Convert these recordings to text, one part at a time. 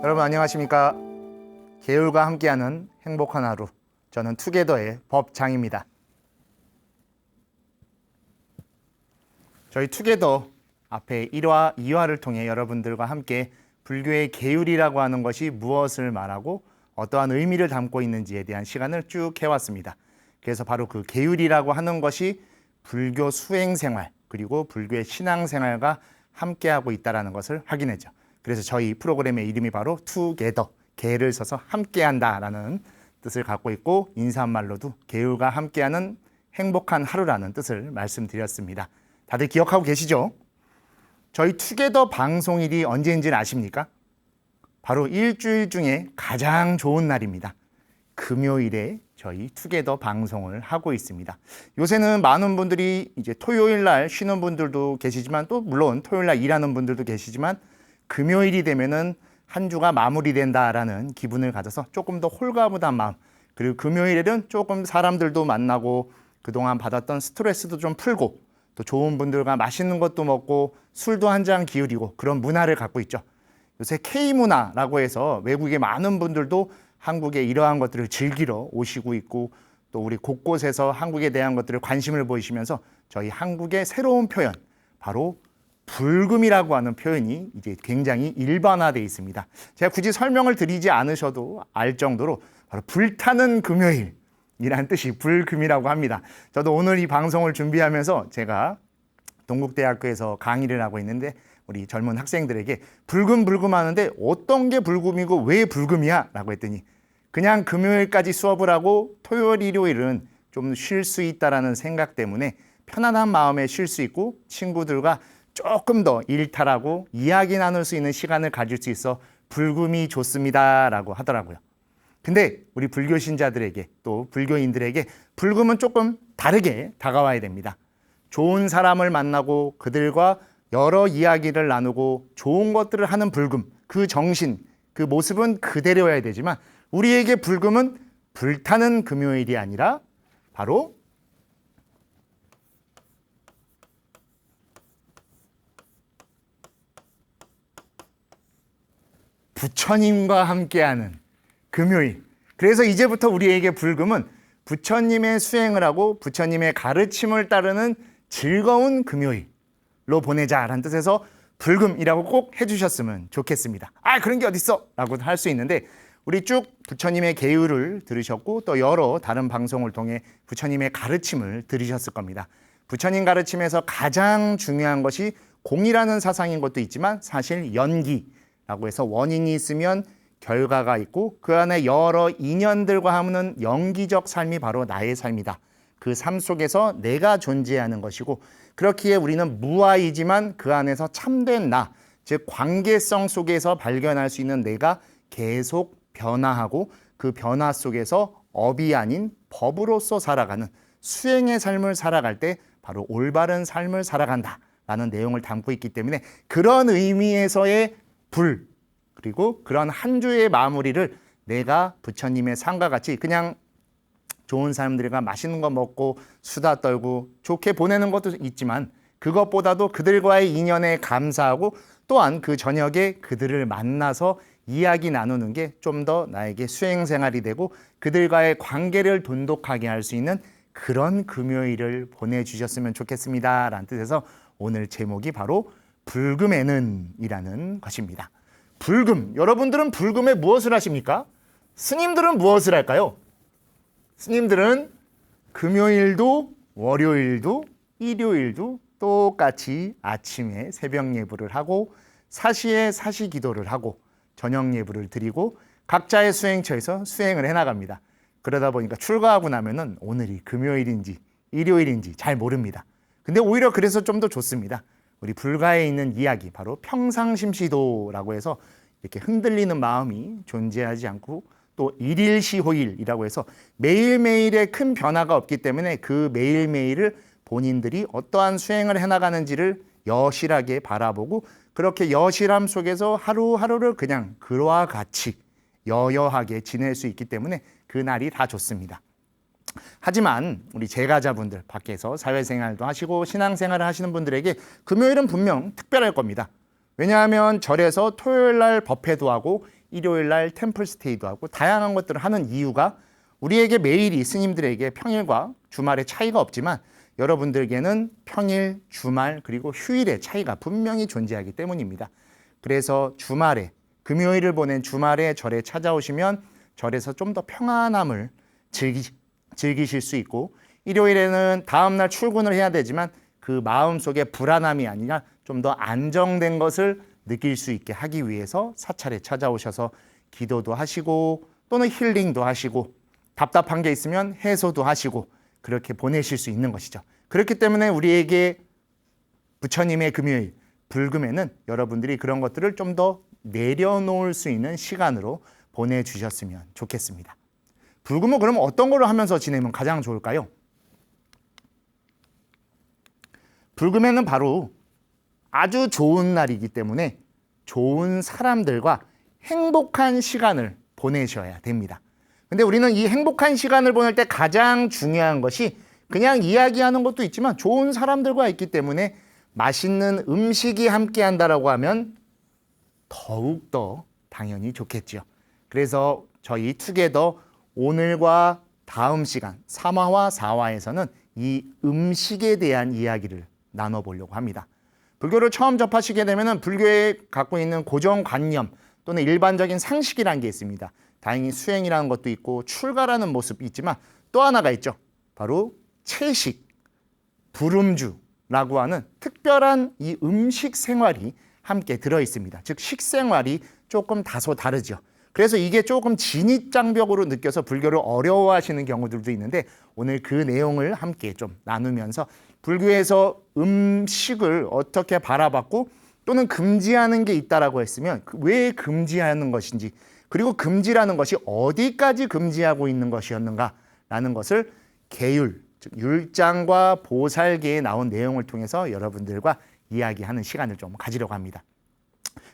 여러분 안녕하십니까? 계율과 함께하는 행복한 하루, 저는 투게더의 법장입니다. 저희 투게더 앞에 1화, 2화를 통해 여러분들과 함께 불교의 계율이라고 하는 것이 무엇을 말하고 어떠한 의미를 담고 있는지에 대한 시간을 쭉 해왔습니다. 그래서 바로 그 계율이라고 하는 것이 불교 수행생활 그리고 불교의 신앙생활과 함께하고 있다는 것을 확인했죠. 그래서 저희 프로그램의 이름이 바로 투게더, 계를 써서 함께한다라는 뜻을 갖고 있고, 인사말로도 계율과 함께하는 행복한 하루라는 뜻을 말씀드렸습니다. 다들 기억하고 계시죠? 저희 투게더 방송일이 언제인지는 아십니까? 바로 일주일 중에 가장 좋은 날입니다. 금요일에 저희 투게더 방송을 하고 있습니다. 요새는 많은 분들이 이제 토요일 날 쉬는 분들도 계시지만, 또 물론 토요일 날 일하는 분들도 계시지만, 금요일이 되면은 한 주가 마무리된다라는 기분을 가져서 조금 더 홀가분한 마음, 그리고 금요일에는 조금 사람들도 만나고 그동안 받았던 스트레스도 좀 풀고 또 좋은 분들과 맛있는 것도 먹고 술도 한 잔 기울이고 그런 문화를 갖고 있죠. 요새 K문화라고 해서 외국의 많은 분들도 한국에 이러한 것들을 즐기러 오시고 있고, 또 우리 곳곳에서 한국에 대한 것들을 관심을 보이시면서 저희 한국의 새로운 표현, 바로 불금이라고 하는 표현이 이제 굉장히 일반화되어 있습니다. 제가 굳이 설명을 드리지 않으셔도 알 정도로 바로 불타는 금요일이라는 뜻이 불금이라고 합니다. 저도 오늘 이 방송을 준비하면서 제가 동국대학교에서 강의를 하고 있는데, 우리 젊은 학생들에게 불금 하는데 어떤 게 불금이고 왜 불금이야? 라고 했더니 그냥 금요일까지 수업을 하고 토요일, 일요일은 좀 쉴 수 있다라는 생각 때문에 편안한 마음에 쉴 수 있고 친구들과 조금 더 일탈하고 이야기 나눌 수 있는 시간을 가질 수 있어 불금이 좋습니다 라고 하더라고요. 근데 우리 불교 신자들에게, 또 불교인들에게 불금은 조금 다르게 다가와야 됩니다. 좋은 사람을 만나고 그들과 여러 이야기를 나누고 좋은 것들을 하는 불금, 그 정신, 그 모습은 그대로여야 되지만, 우리에게 불금은 불타는 금요일이 아니라 바로 부처님과 함께하는 금요일. 그래서 이제부터 우리에게 불금은 부처님의 수행을 하고 부처님의 가르침을 따르는 즐거운 금요일로 보내자라는 뜻에서 불금이라고 꼭 해주셨으면 좋겠습니다. 아, 그런 게 어딨어? 라고 할 수 있는데, 우리 쭉 부처님의 계율을 들으셨고 또 여러 다른 방송을 통해 부처님의 가르침을 들으셨을 겁니다. 부처님 가르침에서 가장 중요한 것이 공이라는 사상인 것도 있지만, 사실 연기라고 해서 원인이 있으면 결과가 있고 그 안에 여러 인연들과 하는 연기적 삶이 바로 나의 삶이다. 그 삶 속에서 내가 존재하는 것이고, 그렇기에 우리는 무아이지만 그 안에서 참된 나, 즉 관계성 속에서 발견할 수 있는 내가 계속 변화하고, 그 변화 속에서 업이 아닌 법으로서 살아가는 수행의 삶을 살아갈 때 바로 올바른 삶을 살아간다라는 내용을 담고 있기 때문에, 그런 의미에서의 불, 그리고 그런 한 주의 마무리를 내가 부처님의 상과 같이 그냥 좋은 사람들과 맛있는 거 먹고 수다 떨고 좋게 보내는 것도 있지만, 그것보다도 그들과의 인연에 감사하고 또한 그 저녁에 그들을 만나서 이야기 나누는 게 좀 더 나에게 수행생활이 되고 그들과의 관계를 돈독하게 할 수 있는 그런 금요일을 보내주셨으면 좋겠습니다 라는 뜻에서 오늘 제목이 바로 불금에는 이라는 것입니다. 불금, 여러분들은 불금에 무엇을 하십니까? 스님들은 무엇을 할까요? 스님들은 금요일도 월요일도 일요일도 똑같이 아침에 새벽 예불을 하고 사시에 사시 기도를 하고 저녁 예불을 드리고 각자의 수행처에서 수행을 해나갑니다. 그러다 보니까 출가하고 나면은 오늘이 금요일인지 일요일인지 잘 모릅니다. 근데 오히려 그래서 좀 더 좋습니다. 우리 불가에 있는 이야기, 바로 평상심시도라고 해서 이렇게 흔들리는 마음이 존재하지 않고, 또 일일시호일이라고 해서 매일매일의 큰 변화가 없기 때문에 그 매일매일을 본인들이 어떠한 수행을 해나가는지를 여실하게 바라보고, 그렇게 여실함 속에서 하루하루를 그냥 그와 같이 여여하게 지낼 수 있기 때문에 그날이 다 좋습니다. 하지만 우리 제가자분들, 밖에서 사회생활도 하시고 신앙생활을 하시는 분들에게 금요일은 분명 특별할 겁니다. 왜냐하면 절에서 토요일 날 법회도 하고 일요일 날 템플 스테이도 하고 다양한 것들을 하는 이유가 우리에게 매일이 스님들에게 평일과 주말의 차이가 없지만 여러분들에게는 평일, 주말 그리고 휴일의 차이가 분명히 존재하기 때문입니다. 그래서 주말에 금요일을 보낸 주말에 절에 찾아오시면 절에서 좀 더 평안함을 즐기실 수 있고 일요일에는 다음날 출근을 해야 되지만 그 마음속에 불안함이 아니라 좀 더 안정된 것을 느낄 수 있게 하기 위해서 사찰에 찾아오셔서 기도도 하시고 또는 힐링도 하시고 답답한 게 있으면 해소도 하시고 그렇게 보내실 수 있는 것이죠. 그렇기 때문에 우리에게 부처님의 금요일, 불금에는 여러분들이 그런 것들을 좀 더 내려놓을 수 있는 시간으로 보내주셨으면 좋겠습니다. 불금은 그러면 어떤 걸로 하면서 지내면 가장 좋을까요? 불금에는 바로 아주 좋은 날이기 때문에 좋은 사람들과 행복한 시간을 보내셔야 됩니다. 근데 우리는 이 행복한 시간을 보낼 때 가장 중요한 것이 그냥 이야기하는 것도 있지만 좋은 사람들과 있기 때문에 맛있는 음식이 함께 한다라고 하면 더욱더 당연히 좋겠죠. 그래서 저희 투게더 오늘과 다음 시간 3화와 4화에서는 이 음식에 대한 이야기를 나눠보려고 합니다. 불교를 처음 접하시게 되면 불교에 갖고 있는 고정관념 또는 일반적인 상식이라는 게 있습니다. 다행히 수행이라는 것도 있고 출가라는 모습이 있지만 또 하나가 있죠. 바로 채식, 불음주라고 하는 특별한 이 음식 생활이 함께 들어 있습니다. 즉 식생활이 조금 다소 다르죠. 그래서 이게 조금 진입장벽으로 느껴서 불교를 어려워하시는 경우들도 있는데 오늘 그 내용을 함께 좀 나누면서 불교에서 음식을 어떻게 바라봤고 또는 금지하는 게 있다라고 했으면 왜 금지하는 것인지 그리고 금지라는 것이 어디까지 금지하고 있는 것이었는가라는 것을 계율, 즉 율장과 보살계에 나온 내용을 통해서 여러분들과 이야기하는 시간을 좀 가지려고 합니다.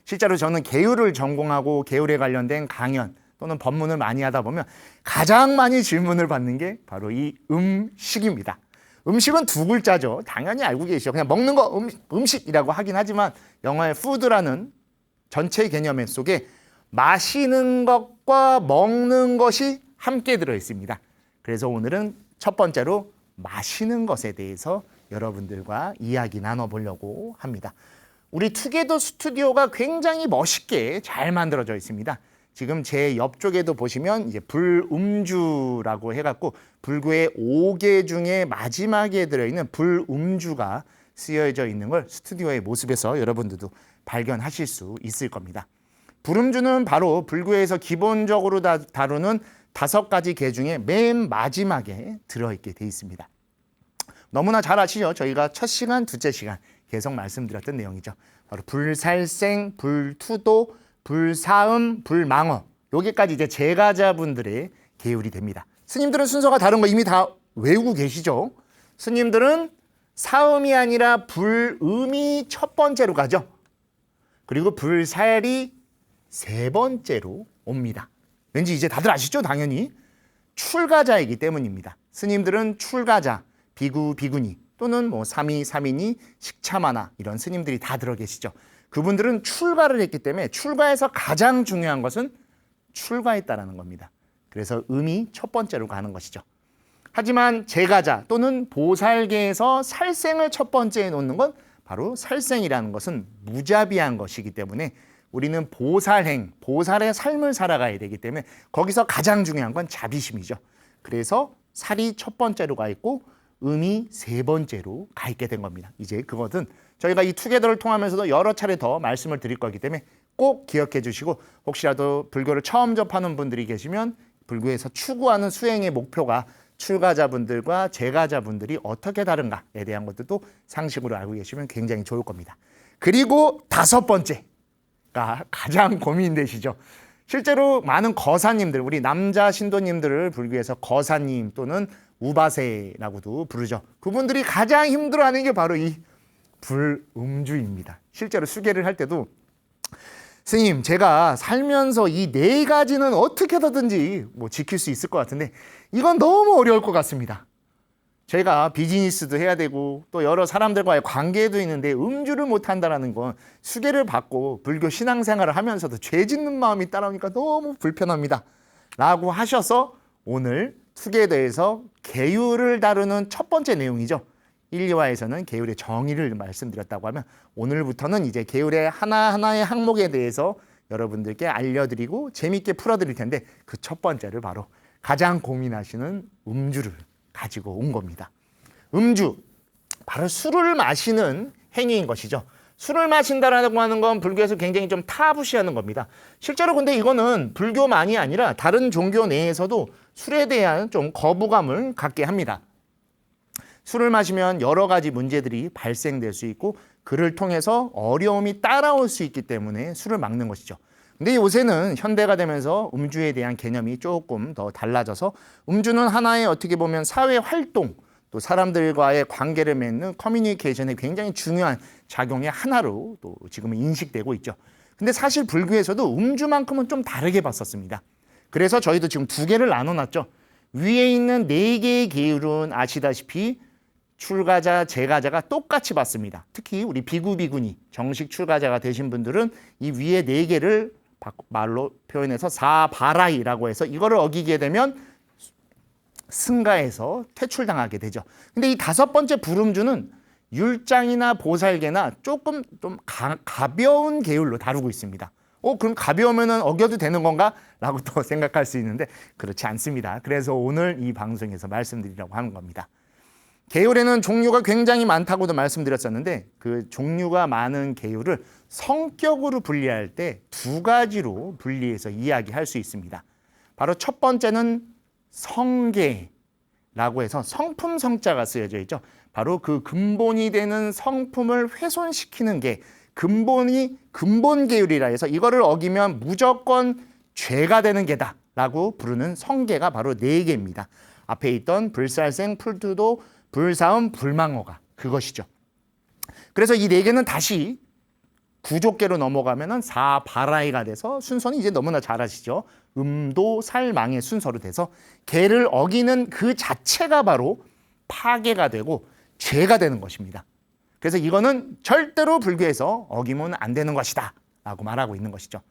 실제로 저는 계율을 전공하고 계율에 관련된 강연 또는 법문을 많이 하다 보면 가장 많이 질문을 받는 게 바로 이 음식입니다. 음식은 두 글자죠. 당연히 알고 계시죠. 그냥 먹는 거 음식이라고 하긴 하지만 영어의 food라는 전체 개념 속에 마시는 것과 먹는 것이 함께 들어 있습니다. 그래서 오늘은 첫 번째로 마시는 것에 대해서 여러분들과 이야기 나눠보려고 합니다. 우리 투게더 스튜디오가 굉장히 멋있게 잘 만들어져 있습니다. 지금 제 옆쪽에도 보시면 이제 불음주라고 해갖고 불교의 5개 중에 마지막에 들어있는 불음주가 쓰여져 있는 걸 스튜디오의 모습에서 여러분들도 발견하실 수 있을 겁니다. 불음주는 바로 불교에서 기본적으로 다루는 5가지 계 중에 맨 마지막에 들어있게 돼 있습니다. 너무나 잘 아시죠? 저희가 첫 시간, 둘째 시간 계속 말씀드렸던 내용이죠. 바로 불살생, 불투도, 불사음, 불망어. 여기까지 이제 제가자분들의 계율이 됩니다. 스님들은 순서가 다른 거 이미 다 외우고 계시죠? 스님들은 사음이 아니라 불음이 첫 번째로 가죠. 그리고 불살이 세 번째로 옵니다. 왠지 이제 다들 아시죠? 당연히. 출가자이기 때문입니다. 스님들은 출가자, 비구, 비구니 또는 뭐 사미, 사미니, 식차마나 이런 스님들이 다 들어 계시죠. 그분들은 출가를 했기 때문에 출가에서 가장 중요한 것은 출가했다라는 겁니다. 그래서 음이 첫 번째로 가는 것이죠. 하지만 제가자 또는 보살계에서 살생을 첫 번째에 놓는 건 바로 살생이라는 것은 무자비한 것이기 때문에 우리는 보살행, 보살의 삶을 살아가야 되기 때문에 거기서 가장 중요한 건 자비심이죠. 그래서 살이 첫 번째로 가 있고 음이 세 번째로 가 있게 된 겁니다. 이제 그것은 저희가 이 투게더를 통하면서도 여러 차례 더 말씀을 드릴 거기 때문에 꼭 기억해 주시고 혹시라도 불교를 처음 접하는 분들이 계시면 불교에서 추구하는 수행의 목표가 출가자분들과 제가자분들이 어떻게 다른가에 대한 것들도 상식으로 알고 계시면 굉장히 좋을 겁니다. 그리고 5번째가 가장 고민되시죠. 실제로 많은 거사님들, 우리 남자 신도님들을 불교에서 거사님 또는 우바세라고도 부르죠. 그분들이 가장 힘들어하는 게 바로 이 불음주입니다. 실제로 수계를 할 때도 스님, 제가 살면서 이 4가지는 어떻게 하든지 뭐 지킬 수 있을 것 같은데 이건 너무 어려울 것 같습니다. 저희가 비즈니스도 해야 되고 또 여러 사람들과의 관계도 있는데 음주를 못한다는 건 수계를 받고 불교 신앙생활을 하면서도 죄 짓는 마음이 따라오니까 너무 불편합니다 라고 하셔서 오늘 투기에 대해서 계율을 다루는 첫 번째 내용이죠. 1, 2화에서는 계율의 정의를 말씀드렸다고 하면 오늘부터는 이제 계율의 하나하나의 항목에 대해서 여러분들께 알려드리고 재밌게 풀어드릴 텐데 그 첫 번째를 바로 가장 고민하시는 음주를 가지고 온 겁니다. 음주, 바로 술을 마시는 행위인 것이죠. 술을 마신다라고 하는 건 불교에서 굉장히 좀 타부시하는 겁니다. 실제로 근데 이거는 불교만이 아니라 다른 종교 내에서도 술에 대한 좀 거부감을 갖게 합니다. 술을 마시면 여러 가지 문제들이 발생될 수 있고 그를 통해서 어려움이 따라올 수 있기 때문에 술을 막는 것이죠. 근데 요새는 현대가 되면서 음주에 대한 개념이 조금 더 달라져서 음주는 하나의 어떻게 보면 사회 활동 또 사람들과의 관계를 맺는 커뮤니케이션에 굉장히 중요한 작용의 하나로 또 지금은 인식되고 있죠. 근데 사실 불교에서도 음주만큼은 좀 다르게 봤었습니다. 그래서 저희도 지금 두 개를 나눠놨죠. 위에 있는 네 개의 계율은 아시다시피 출가자, 재가자가 똑같이 받습니다. 특히 우리 비구, 비구니, 정식 출가자가 되신 분들은 이 위에 네 개를 말로 표현해서 사바라이라고 해서 이거를 어기게 되면 승가에서 퇴출당하게 되죠. 근데 이 다섯 번째 불음주는 율장이나 보살계나 조금 좀 가벼운 계율로 다루고 있습니다. 그럼 가벼우면은 어겨도 되는 건가? 라고 또 생각할 수 있는데 그렇지 않습니다. 그래서 오늘 이 방송에서 말씀드리려고 하는 겁니다. 계율에는 종류가 굉장히 많다고도 말씀드렸었는데 그 종류가 많은 계율을 성격으로 분리할 때 두 가지로 분리해서 이야기할 수 있습니다. 바로 첫 번째는 성계라고 해서 성품 성자가 쓰여져 있죠. 바로 그 근본이 되는 성품을 훼손시키는 게 근본 계율이라 해서 이거를 어기면 무조건 죄가 되는 게다라고 부르는 성계가 바로 네 개입니다. 앞에 있던 불살생, 풀투도, 불사음, 불망어가 그것이죠. 그래서 이 네 개는 다시 구족계로 넘어가면은 사바라이가 돼서 순서는 이제 너무나 잘 아시죠. 음도 살망의 순서로 돼서 계를 어기는 그 자체가 바로 파괴가 되고 죄가 되는 것입니다. 그래서 이거는 절대로 불교에서 어기면 안 되는 것이다 라고 말하고 있는 것이죠.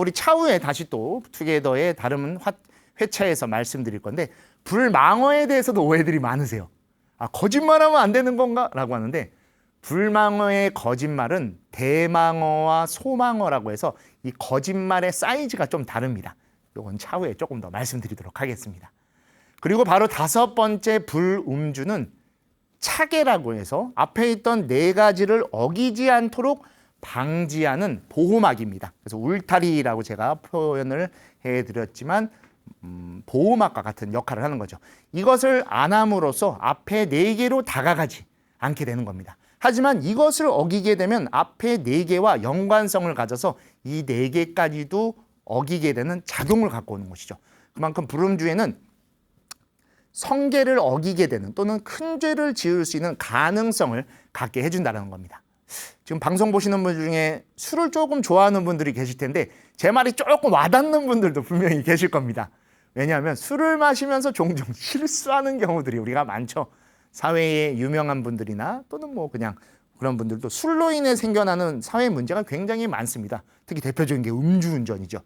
우리 차후에 다시 또 투게더의 다른 회차에서 말씀드릴 건데 불망어에 대해서도 오해들이 많으세요. 거짓말하면 안 되는 건가? 라고 하는데 불망어의 거짓말은 대망어와 소망어라고 해서 이 거짓말의 사이즈가 좀 다릅니다. 이건 차후에 조금 더 말씀드리도록 하겠습니다. 그리고 바로 다섯 번째 불음주는 차계라고 해서 앞에 있던 네 가지를 어기지 않도록 방지하는 보호막입니다. 그래서 울타리라고 제가 표현을 해드렸지만 보호막과 같은 역할을 하는 거죠. 이것을 안 함으로써 앞에 네 개로 다가가지 않게 되는 겁니다. 하지만 이것을 어기게 되면 앞에 네 개와 연관성을 가져서 이 네 개까지도 어기게 되는 작용을 갖고 오는 것이죠. 그만큼 불음주에는 성계를 어기게 되는 또는 큰 죄를 지을 수 있는 가능성을 갖게 해준다는 겁니다. 지금 방송 보시는 분 중에 술을 조금 좋아하는 분들이 계실 텐데 제 말이 조금 와닿는 분들도 분명히 계실 겁니다. 왜냐하면 술을 마시면서 종종 실수하는 경우들이 우리가 많죠. 사회에 유명한 분들이나 또는 뭐 그냥 그런 분들도 술로 인해 생겨나는 사회 문제가 굉장히 많습니다. 특히 대표적인 게 음주운전이죠.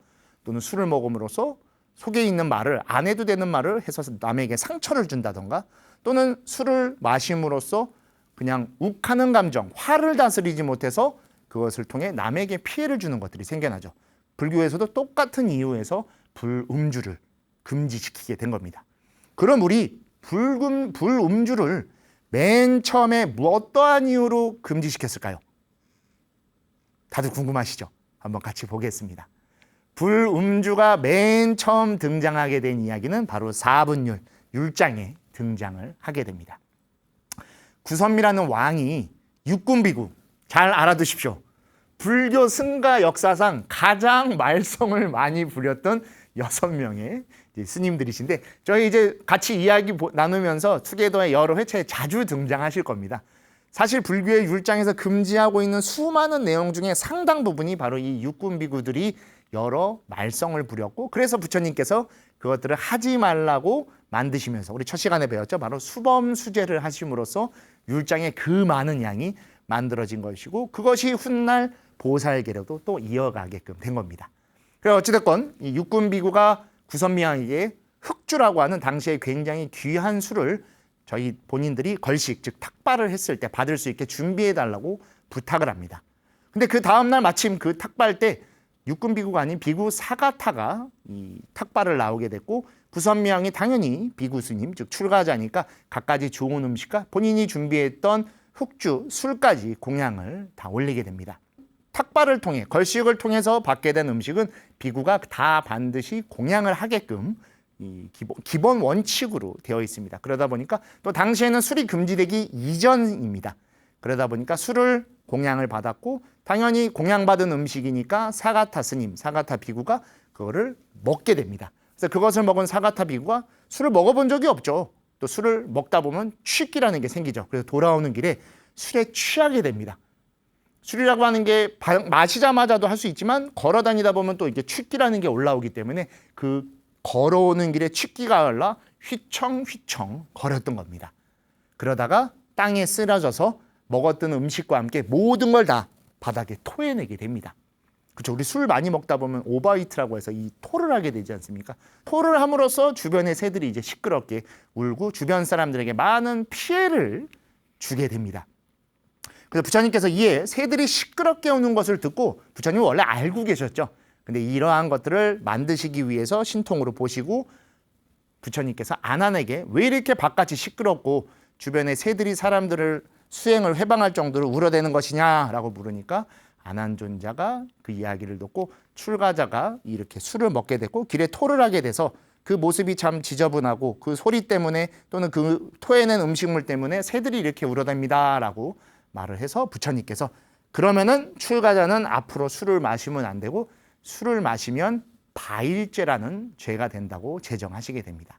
또는 술을 먹음으로써 속에 있는 말을 안 해도 되는 말을 해서 남에게 상처를 준다던가 또는 술을 마심으로써 그냥 욱하는 감정, 화를 다스리지 못해서 그것을 통해 남에게 피해를 주는 것들이 생겨나죠. 불교에서도 똑같은 이유에서 불음주를 금지시키게 된 겁니다. 그럼 우리 불음주를 맨 처음에 어떠한 이유로 금지시켰을까요? 다들 궁금하시죠? 한번 같이 보겠습니다. 불음주가 맨 처음 등장하게 된 이야기는 바로 사분율, 율장에 등장을 하게 됩니다. 구선미라는 왕이 육군비구, 잘 알아두십시오. 불교 승가 역사상 가장 말썽을 많이 부렸던 6명의 스님들이신데 저희 이제 같이 이야기 나누면서 투게더의 여러 회차에 자주 등장하실 겁니다. 사실 불교의 율장에서 금지하고 있는 수많은 내용 중에 상당 부분이 바로 이 육군비구들이 여러 말썽을 부렸고 그래서 부처님께서 그것들을 하지 말라고 만드시면서 우리 첫 시간에 배웠죠. 바로 수범수제를 하심으로써 율장의 그 많은 양이 만들어진 것이고 그것이 훗날 보살계로도 또 이어가게끔 된 겁니다. 그래서 어찌됐건 이 육군비구가 구선미왕에게 흑주라고 하는 당시에 굉장히 귀한 술을 저희 본인들이 걸식 즉 탁발을 했을 때 받을 수 있게 준비해 달라고 부탁을 합니다. 근데 그 다음날 마침 그 탁발 때 육군비구가 아닌 비구 사가타가 이 탁발을 나오게 됐고 구선미왕이 당연히 비구스님 즉 출가자니까 갖가지 좋은 음식과 본인이 준비했던 흑주 술까지 공양을 다 올리게 됩니다. 탁발을 통해 걸식을 통해서 받게 된 음식은 비구가 다 반드시 공양을 하게끔 이 기본 원칙으로 되어 있습니다. 그러다 보니까 또 당시에는 술이 금지되기 이전입니다. 그러다 보니까 술을 공양을 받았고 당연히 공양받은 음식이니까 사가타 스님, 사가타 비구가 그거를 먹게 됩니다. 그래서 그것을 먹은 사가타 비구가 술을 먹어본 적이 없죠. 또 술을 먹다 보면 취기라는 게 생기죠. 그래서 돌아오는 길에 술에 취하게 됩니다. 술이라고 하는 게 마시자마자도 할 수 있지만 걸어 다니다 보면 또 이게 취기라는 게 올라오기 때문에 그 걸어오는 길에 취기가 올라 휘청휘청 거렸던 겁니다. 그러다가 땅에 쓰러져서 먹었던 음식과 함께 모든 걸 다 바닥에 토해내게 됩니다. 그렇죠. 우리 술 많이 먹다 보면 오버이트라고 해서 이 토를 하게 되지 않습니까? 토를 함으로써 주변의 새들이 이제 시끄럽게 울고 주변 사람들에게 많은 피해를 주게 됩니다. 그래서 부처님께서 이에 새들이 시끄럽게 우는 것을 듣고 부처님은 원래 알고 계셨죠. 근데 이러한 것들을 만드시기 위해서 신통으로 보시고 부처님께서 아난에게 왜 이렇게 바깥이 시끄럽고 주변의 새들이 사람들을 수행을 회방할 정도로 울어대는 것이냐라고 물으니까 아난존자가 그 이야기를 듣고 출가자가 이렇게 술을 먹게 됐고 길에 토를 하게 돼서 그 모습이 참 지저분하고 그 소리 때문에 또는 그 토해낸 음식물 때문에 새들이 이렇게 울어댑니다라고 말을 해서 부처님께서 그러면은 출가자는 앞으로 술을 마시면 안 되고 술을 마시면 바일죄라는 죄가 된다고 제정하시게 됩니다.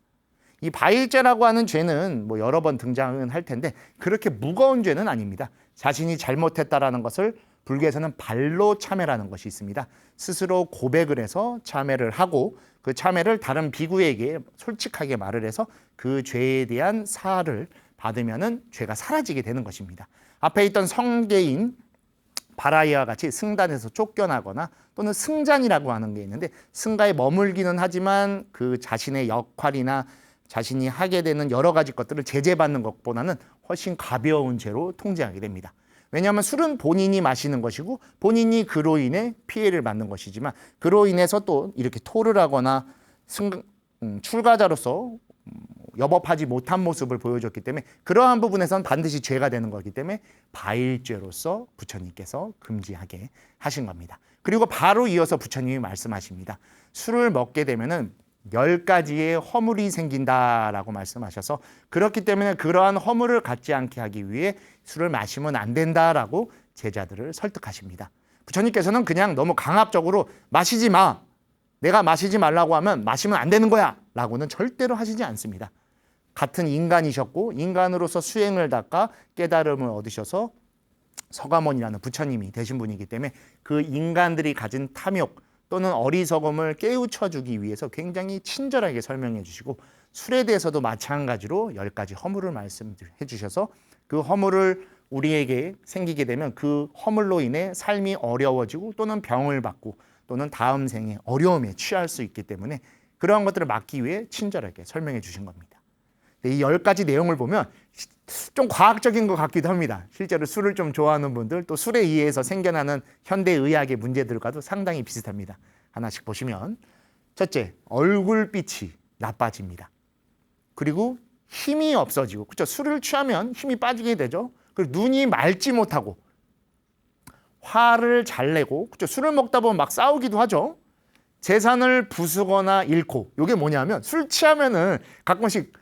이 바일죄라고 하는 죄는 뭐 여러 번 등장은 할 텐데 그렇게 무거운 죄는 아닙니다. 자신이 잘못했다라는 것을 불교에서는 발로 참회라는 것이 있습니다. 스스로 고백을 해서 참회를 하고 그 참회를 다른 비구에게 솔직하게 말을 해서 그 죄에 대한 사하를 받으면은 죄가 사라지게 되는 것입니다. 앞에 있던 성계인 바라이와 같이 승단에서 쫓겨나거나 또는 승잔이라고 하는 게 있는데 승가에 머물기는 하지만 그 자신의 역할이나 자신이 하게 되는 여러 가지 것들을 제재받는 것보다는 훨씬 가벼운 죄로 통제하게 됩니다. 왜냐하면 술은 본인이 마시는 것이고 본인이 그로 인해 피해를 받는 것이지만 그로 인해서 또 이렇게 토를 하거나 출가자로서 여법하지 못한 모습을 보여줬기 때문에 그러한 부분에서는 반드시 죄가 되는 거기 때문에 바일죄로서 부처님께서 금지하게 하신 겁니다. 그리고 바로 이어서 부처님이 말씀하십니다. 술을 먹게 되면은 10가지의 허물이 생긴다라고 말씀하셔서 그렇기 때문에 그러한 허물을 갖지 않게 하기 위해 술을 마시면 안 된다라고 제자들을 설득하십니다. 부처님께서는 그냥 너무 강압적으로 마시지 마. 내가 마시지 말라고 하면 마시면 안 되는 거야 라고는 절대로 하시지 않습니다. 같은 인간이셨고 인간으로서 수행을 닦아 깨달음을 얻으셔서 서가모니라는 부처님이 되신 분이기 때문에 그 인간들이 가진 탐욕 또는 어리석음을 깨우쳐주기 위해서 굉장히 친절하게 설명해 주시고 술에 대해서도 마찬가지로 10가지 허물을 말씀해 주셔서 그 허물을 우리에게 생기게 되면 그 허물로 인해 삶이 어려워지고 또는 병을 받고 또는 다음 생에 어려움에 취할 수 있기 때문에 그러한 것들을 막기 위해 친절하게 설명해 주신 겁니다. 이 10가지 내용을 보면 좀 과학적인 것 같기도 합니다. 실제로 술을 좀 좋아하는 분들 또 술에 의해서 생겨나는 현대의학의 문제들과도 상당히 비슷합니다. 하나씩 보시면 첫째, 얼굴빛이 나빠집니다. 그리고 힘이 없어지고 그렇죠? 술을 취하면 힘이 빠지게 되죠. 그리고 눈이 맑지 못하고 화를 잘 내고 그렇죠? 술을 먹다 보면 막 싸우기도 하죠. 재산을 부수거나 잃고 이게 뭐냐면 술 취하면은 가끔씩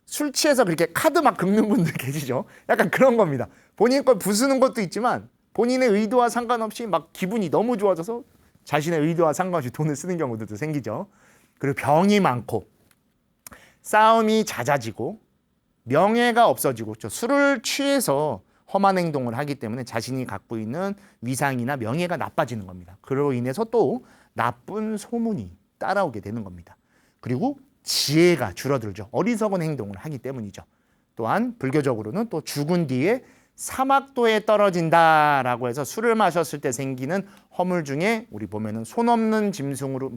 술 취해서 그렇게 카드 막 긁는 분들 계시죠? 약간 그런 겁니다. 본인 걸 부수는 것도 있지만 본인의 의도와 상관없이 막 기분이 너무 좋아져서 자신의 의도와 상관없이 돈을 쓰는 경우들도 생기죠. 그리고 병이 많고 싸움이 잦아지고 명예가 없어지고 술을 취해서 험한 행동을 하기 때문에 자신이 갖고 있는 위상이나 명예가 나빠지는 겁니다. 그로 인해서 또 나쁜 소문이 따라오게 되는 겁니다. 그리고 지혜가 줄어들죠. 어리석은 행동을 하기 때문이죠. 또한 불교적으로는 또 죽은 뒤에 사막도에 떨어진다라고 해서 술을 마셨을 때 생기는 허물 중에 우리 보면은 손 없는 짐승으로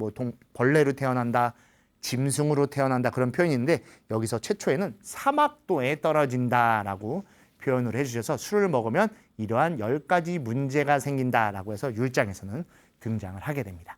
벌레로 태어난다, 짐승으로 태어난다 그런 표현이 있는데 여기서 최초에는 사막도에 떨어진다라고 표현을 해주셔서 술을 먹으면 이러한 10가지 문제가 생긴다라고 해서 율장에서는 등장을 하게 됩니다.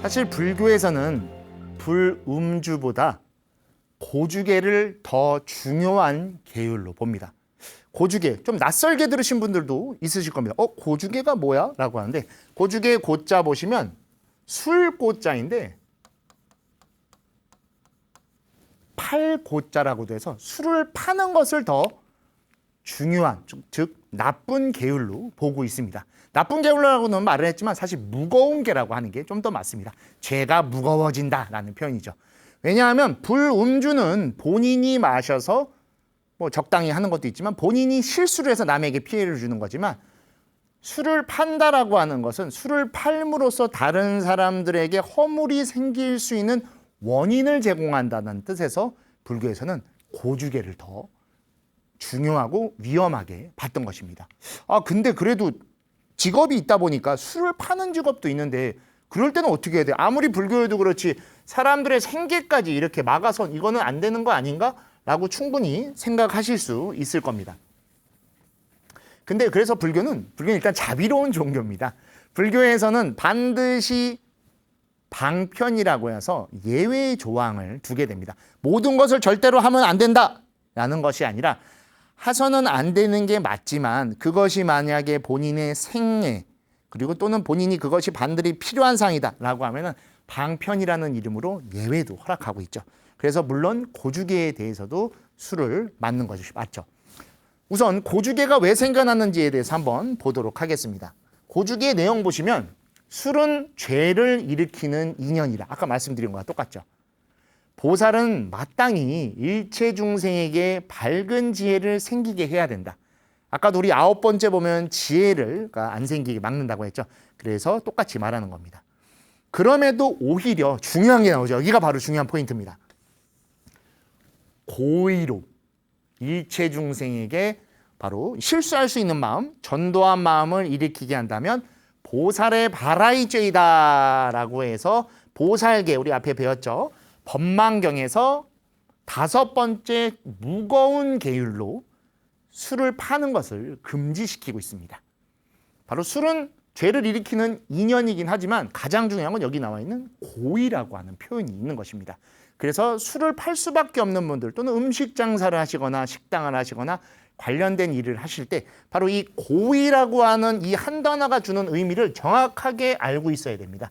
사실 불교에서는 불음주보다 고주계를 더 중요한 계율로 봅니다. 고주계, 좀 낯설게 들으신 분들도 있으실 겁니다. 고주계가 뭐야? 라고 하는데 고주계 고자 보시면 술고자인데 팔고자라고도 해서 술을 파는 것을 더 중요한, 즉 나쁜 계율로 보고 있습니다. 나쁜 계율로는 말을 했지만 사실 무거운 계라고 하는 게 좀 더 맞습니다. 죄가 무거워진다라는 표현이죠. 왜냐하면 불음주는 본인이 마셔서 뭐 적당히 하는 것도 있지만 본인이 실수를 해서 남에게 피해를 주는 거지만 술을 판다라고 하는 것은 술을 팔므로써 다른 사람들에게 허물이 생길 수 있는 원인을 제공한다는 뜻에서 불교에서는 고주계를 더 중요하고 위험하게 봤던 것입니다. 근데 그래도 직업이 있다 보니까 술을 파는 직업도 있는데 그럴 때는 어떻게 해야 돼요? 아무리 불교에도 그렇지 사람들의 생계까지 이렇게 막아서 이거는 안 되는 거 아닌가? 라고 충분히 생각하실 수 있을 겁니다. 근데 그래서 불교는 일단 자비로운 종교입니다. 불교에서는 반드시 방편이라고 해서 예외의 조항을 두게 됩니다. 모든 것을 절대로 하면 안 된다라는 것이 아니라 해서는 안 되는 게 맞지만 그것이 만약에 본인의 생애 그리고 또는 본인이 그것이 반드시 필요한 사항이다라고 하면은 방편이라는 이름으로 예외도 허락하고 있죠. 그래서 물론 고주계에 대해서도 술을 맞는 것이 맞죠. 우선 고주계가 왜 생겨났는지에 대해서 한번 보도록 하겠습니다. 고주계의 내용 보시면 술은 죄를 일으키는 인연이라 아까 말씀드린 거와 똑같죠. 보살은 마땅히 일체 중생에게 밝은 지혜를 생기게 해야 된다. 아까도 우리 9번째 보면 지혜를 안 생기게 막는다고 했죠. 그래서 똑같이 말하는 겁니다. 그럼에도 오히려 중요한 게 나오죠. 여기가 바로 중요한 포인트입니다. 고의로 일체 중생에게 바로 실수할 수 있는 마음, 전도한 마음을 일으키게 한다면 보살의 바라이죄이다 라고 해서 보살계 우리 앞에 배웠죠. 법망경에서 5번째 무거운 계율로 술을 파는 것을 금지시키고 있습니다. 바로 술은 죄를 일으키는 인연이긴 하지만 가장 중요한 건 여기 나와 있는 고의라고 하는 표현이 있는 것입니다. 그래서 술을 팔 수밖에 없는 분들 또는 음식 장사를 하시거나 식당을 하시거나 관련된 일을 하실 때 바로 이 고의라고 하는 이 한 단어가 주는 의미를 정확하게 알고 있어야 됩니다.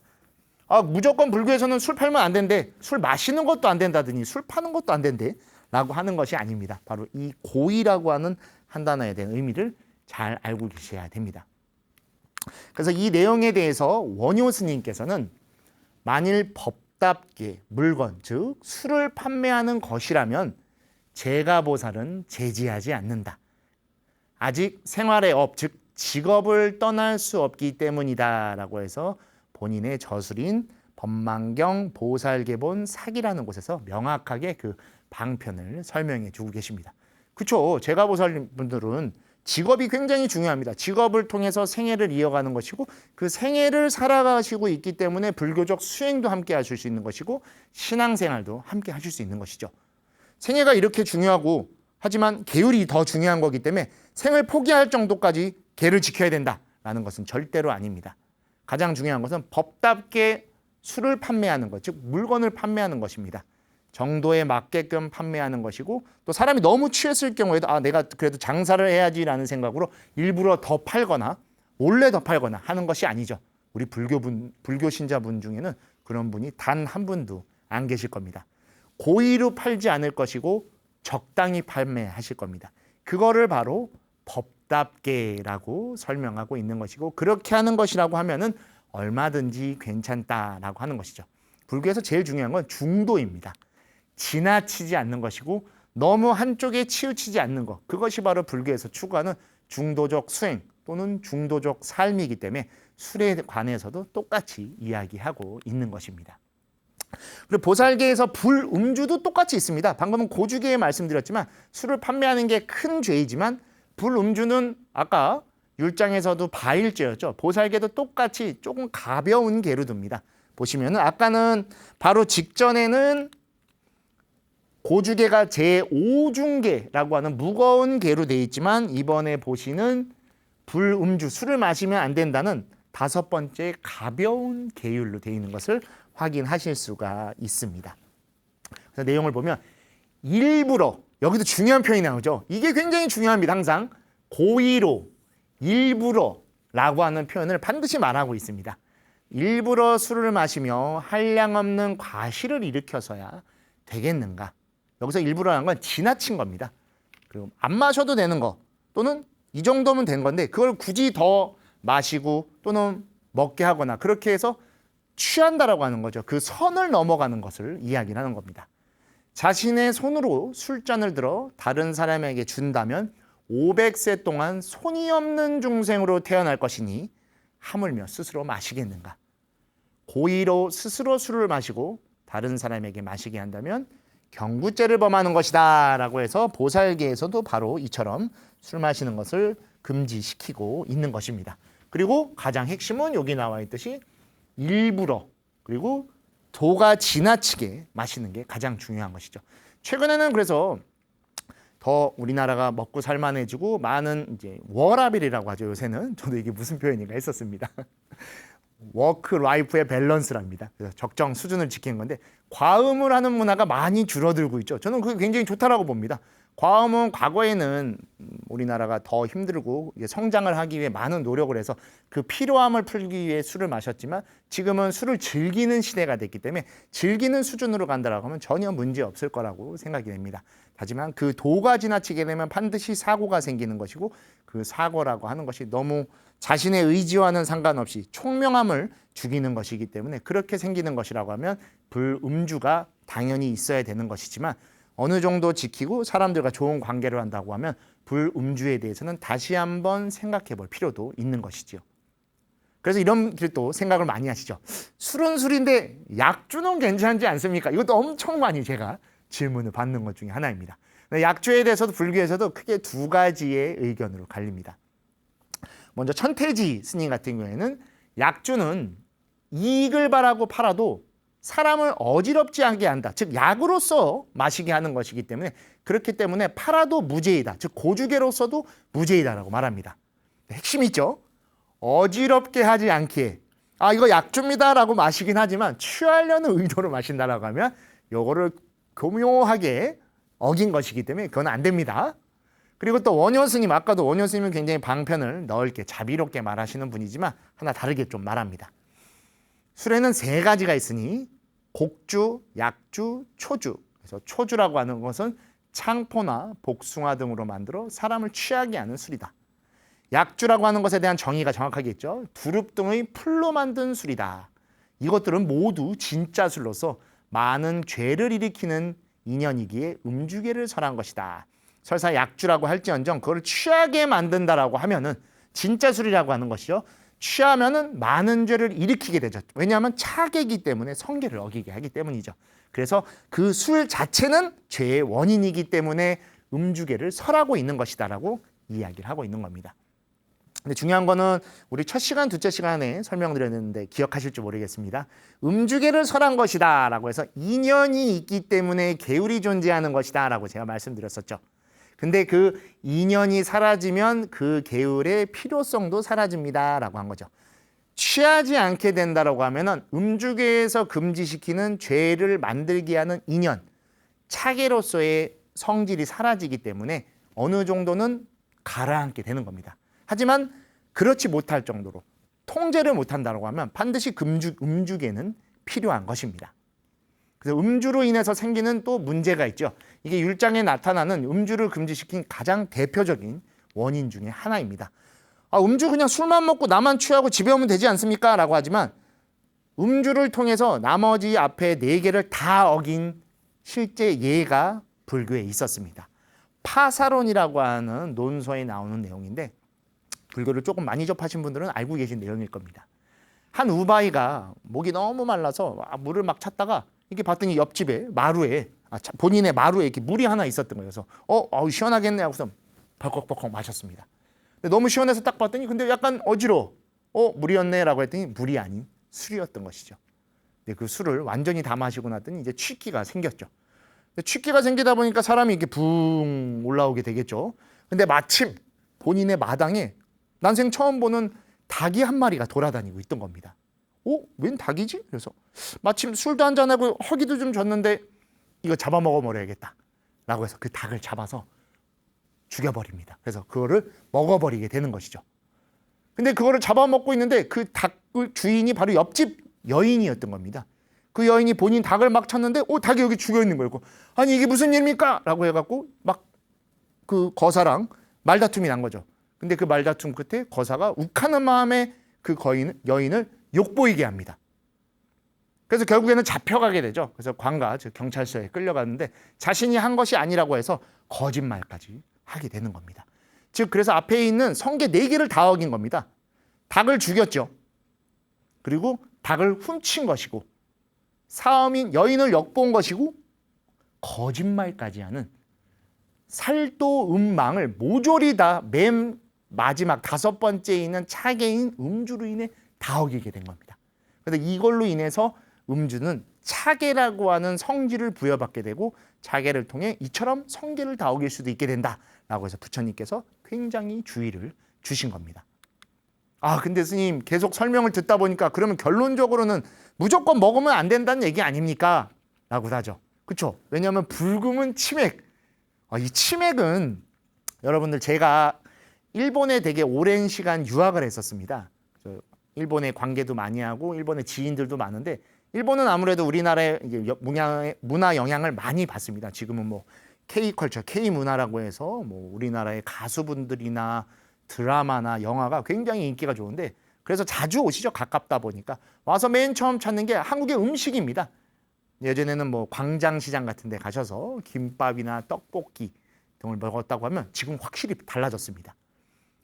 무조건 불교에서는 술 팔면 안 된대. 술 마시는 것도 안 된다더니 술 파는 것도 안 된대. 라고 하는 것이 아닙니다. 바로 이 고의라고 하는 한 단어에 대한 의미를 잘 알고 계셔야 됩니다. 그래서 이 내용에 대해서 원효 스님께서는 만일 법답게 물건, 즉 술을 판매하는 것이라면 제가보살은 제지하지 않는다. 아직 생활의 업, 즉 직업을 떠날 수 없기 때문이다 라고 해서 본인의 저술인 법망경 보살계본 사기라는 곳에서 명확하게 그 방편을 설명해 주고 계십니다. 그렇죠. 제가보살분들은 직업이 굉장히 중요합니다. 직업을 통해서 생애를 이어가는 것이고 그 생애를 살아가시고 있기 때문에 불교적 수행도 함께 하실 수 있는 것이고 신앙생활도 함께 하실 수 있는 것이죠. 생애가 이렇게 중요하고 하지만 계율이 더 중요한 거기 때문에 생을 포기할 정도까지 계를 지켜야 된다라는 것은 절대로 아닙니다. 가장 중요한 것은 법답게 술을 판매하는 것, 즉 물건을 판매하는 것입니다. 정도에 맞게끔 판매하는 것이고 또 사람이 너무 취했을 경우에도 내가 그래도 장사를 해야지라는 생각으로 일부러 더 팔거나 몰래 더 팔거나 하는 것이 아니죠. 우리 불교 신자분 중에는 그런 분이 단 한 분도 안 계실 겁니다. 고의로 팔지 않을 것이고 적당히 판매하실 겁니다. 그거를 바로 법답게라고 설명하고 있는 것이고 그렇게 하는 것이라고 하면은 얼마든지 괜찮다라고 하는 것이죠. 불교에서 제일 중요한 건 중도입니다. 지나치지 않는 것이고 너무 한쪽에 치우치지 않는 것. 그것이 바로 불교에서 추구하는 중도적 수행 또는 중도적 삶이기 때문에 술에 관해서도 똑같이 이야기하고 있는 것입니다. 그리고 보살계에서 불음주도 똑같이 있습니다. 방금은 고주계에 말씀드렸지만 술을 판매하는 게 큰 죄이지만 불음주는 아까 율장에서도 바일죄였죠. 보살계도 똑같이 조금 가벼운 계로 둡니다. 보시면은 아까는 바로 직전에는 고주계가 제5중계라고 하는 무거운 계로 되어 있지만 이번에 보시는 불음주, 술을 마시면 안 된다는 5번째 가벼운 계율로 되어 있는 것을 확인하실 수가 있습니다. 그래서 내용을 보면 일부러, 여기도 중요한 표현이 나오죠. 이게 굉장히 중요합니다. 항상 고의로, 일부러라고 하는 표현을 반드시 말하고 있습니다. 일부러 술을 마시며 한량없는 과실을 일으켜서야 되겠는가? 여기서 일부러라는 건 지나친 겁니다. 그리고 안 마셔도 되는 거 또는 이 정도면 된 건데 그걸 굳이 더 마시고 또는 먹게 하거나 그렇게 해서 취한다라고 하는 거죠. 그 선을 넘어가는 것을 이야기하는 겁니다. 자신의 손으로 술잔을 들어 다른 사람에게 준다면 500세 동안 손이 없는 중생으로 태어날 것이니 하물며 스스로 마시겠는가? 고의로 스스로 술을 마시고 다른 사람에게 마시게 한다면 경구죄를 범하는 것이다 라고 해서 보살계에서도 바로 이처럼 술 마시는 것을 금지시키고 있는 것입니다. 그리고 가장 핵심은 여기 나와 있듯이 일부러 그리고 도가 지나치게 마시는 게 가장 중요한 것이죠. 최근에는 그래서 더 우리나라가 먹고 살만해지고 많은 이제 워라밸이라고 하죠. 요새는 저도 이게 무슨 표현인가 했었습니다. 워크 라이프의 밸런스랍니다. 그래서 적정 수준을 지키는 건데 과음을 하는 문화가 많이 줄어들고 있죠. 저는 그게 굉장히 좋다라고 봅니다. 과음은 과거에는 우리나라가 더 힘들고 성장을 하기 위해 많은 노력을 해서 그 피로함을 풀기 위해 술을 마셨지만 지금은 술을 즐기는 시대가 됐기 때문에 즐기는 수준으로 간다라고 하면 전혀 문제 없을 거라고 생각이 됩니다. 하지만 그 도가 지나치게 되면 반드시 사고가 생기는 것이고 그 사고라고 하는 것이 너무 자신의 의지와는 상관없이 총명함을 죽이는 것이기 때문에 그렇게 생기는 것이라고 하면 불음주가 당연히 있어야 되는 것이지만 어느 정도 지키고 사람들과 좋은 관계를 한다고 하면 불음주에 대해서는 다시 한번 생각해 볼 필요도 있는 것이지요. 그래서 이런 또 생각을 많이 하시죠. 술은 술인데 약주는 괜찮지 않습니까? 이것도 엄청 많이 제가 질문을 받는 것 중에 하나입니다. 약주에 대해서도 불교에서도 크게 두 가지의 의견으로 갈립니다. 먼저 천태지 스님 같은 경우에는 약주는 이익을 바라고 팔아도 사람을 어지럽지 않게 한다. 즉 약으로서 마시게 하는 것이기 때문에 그렇기 때문에 팔아도 무죄이다. 즉 고주계로서도 무죄이다라고 말합니다. 핵심이 있죠. 어지럽게 하지 않기에 이거 약주입니다라고 마시긴 하지만 취하려는 의도로 마신다라고 하면 요거를 교묘하게 어긴 것이기 때문에 그건 안 됩니다. 그리고 또 원효스님, 아까도 원효스님은 굉장히 방편을 넓게 자비롭게 말하시는 분이지만 하나 다르게 좀 말합니다. 술에는 3가지가 있으니 곡주, 약주, 초주. 그래서 초주라고 하는 것은 창포나 복숭아 등으로 만들어 사람을 취하게 하는 술이다. 약주라고 하는 것에 대한 정의가 정확하게 있죠. 두릅 등의 풀로 만든 술이다. 이것들은 모두 진짜 술로서 많은 죄를 일으키는 인연이기에 음주계를 설한 것이다. 설사 약주라고 할지언정 그걸 취하게 만든다라고 하면은 진짜 술이라고 하는 것이죠. 취하면은 많은 죄를 일으키게 되죠. 왜냐하면 차게이기 때문에 성계를 어기게 하기 때문이죠. 그래서 그 술 자체는 죄의 원인이기 때문에 음주계를 설하고 있는 것이다라고 이야기를 하고 있는 겁니다. 근데 중요한 거는 우리 첫 시간, 둘째 시간에 설명드렸는데 기억하실지 모르겠습니다. 음주계를 설한 것이다 라고 해서 인연이 있기 때문에 계율이 존재하는 것이다 라고 제가 말씀드렸었죠. 근데 그 인연이 사라지면 그 계율의 필요성도 사라집니다 라고 한 거죠. 취하지 않게 된다라고 하면은 음주계에서 금지시키는 죄를 만들게 하는 인연, 차계로서의 성질이 사라지기 때문에 어느 정도는 가라앉게 되는 겁니다. 하지만 그렇지 못할 정도로 통제를 못한다고 하면 반드시 음주계는 필요한 것입니다. 그래서 음주로 인해서 생기는 또 문제가 있죠. 이게 율장에 나타나는 음주를 금지시킨 가장 대표적인 원인 중에 하나입니다. 음주 그냥 술만 먹고 나만 취하고 집에 오면 되지 않습니까? 라고 하지만 음주를 통해서 나머지 앞에 4개를 다 어긴 실제 예가 불교에 있었습니다. 파사론이라고 하는 논서에 나오는 내용인데 불교를 조금 많이 접하신 분들은 알고 계신 내용일 겁니다. 한 우바이가 목이 너무 말라서 물을 막 찾다가 이렇게 봤더니 옆집에 마루에 본인의 마루에 이렇게 물이 하나 있었던 거예요. 그래서 시원하겠네 하고서 벌컥벌컥 마셨습니다. 근데 너무 시원해서 딱 봤더니 근데 약간 어지러워. 물이었네라고 했더니 물이 아닌 술이었던 것이죠. 근데 그 술을 완전히 다 마시고 났더니 이제 취기가 생겼죠. 취기가 생기다 보니까 사람이 이렇게 붕 올라오게 되겠죠. 근데 마침 본인의 마당에 난생 처음 보는 닭이 한 마리가 돌아다니고 있던 겁니다. 웬 닭이지? 그래서 마침 술도 한잔하고 허기도 좀 줬는데 이거 잡아먹어 버려야겠다 라고 해서 그 닭을 잡아서 죽여버립니다. 그래서 그거를 먹어버리게 되는 것이죠. 근데 그거를 잡아먹고 있는데 그 닭 주인이 바로 옆집 여인이었던 겁니다. 그 여인이 본인 닭을 막 쳤는데 닭이 여기 죽어있는 거예요. 아니 이게 무슨 일입니까? 라고 해갖고 막 그 거사랑 말다툼이 난 거죠. 근데 그 말다툼 끝에 거사가 욱하는 마음에 그 여인을 욕보이게 합니다. 그래서 결국에는 잡혀가게 되죠. 그래서 관가, 즉 경찰서에 끌려갔는데 자신이 한 것이 아니라고 해서 거짓말까지 하게 되는 겁니다. 즉 그래서 앞에 있는 성계 4개를 다 어긴 겁니다. 닭을 죽였죠. 그리고 닭을 훔친 것이고 사음인 여인을 엿본 것이고 거짓말까지 하는 살도 음망을 모조리 다 맨 마지막 5번째에 있는 차계인 음주로 인해 다 어기게 된 겁니다. 그래서 이걸로 인해서 음주는 차계라고 하는 성질을 부여받게 되고 차계를 통해 이처럼 성계를 다 어길 수도 있게 된다라고 해서 부처님께서 굉장히 주의를 주신 겁니다. 근데 스님 계속 설명을 듣다 보니까 그러면 결론적으로는 무조건 먹으면 안 된다는 얘기 아닙니까? 라고 하죠. 그렇죠? 왜냐하면 불금은 치맥. 이 치맥은 여러분들 제가 일본에 되게 오랜 시간 유학을 했었습니다. 일본에 관계도 많이 하고 일본에 지인들도 많은데 일본은 아무래도 우리나라의 문화 영향을 많이 받습니다. 지금은 뭐 K컬처, K문화라고 해서 뭐 우리나라의 가수분들이나 드라마나 영화가 굉장히 인기가 좋은데 그래서 자주 오시죠. 가깝다 보니까. 와서 맨 처음 찾는 게 한국의 음식입니다. 예전에는 뭐 광장시장 같은 데 가셔서 김밥이나 떡볶이 등을 먹었다고 하면 지금 확실히 달라졌습니다.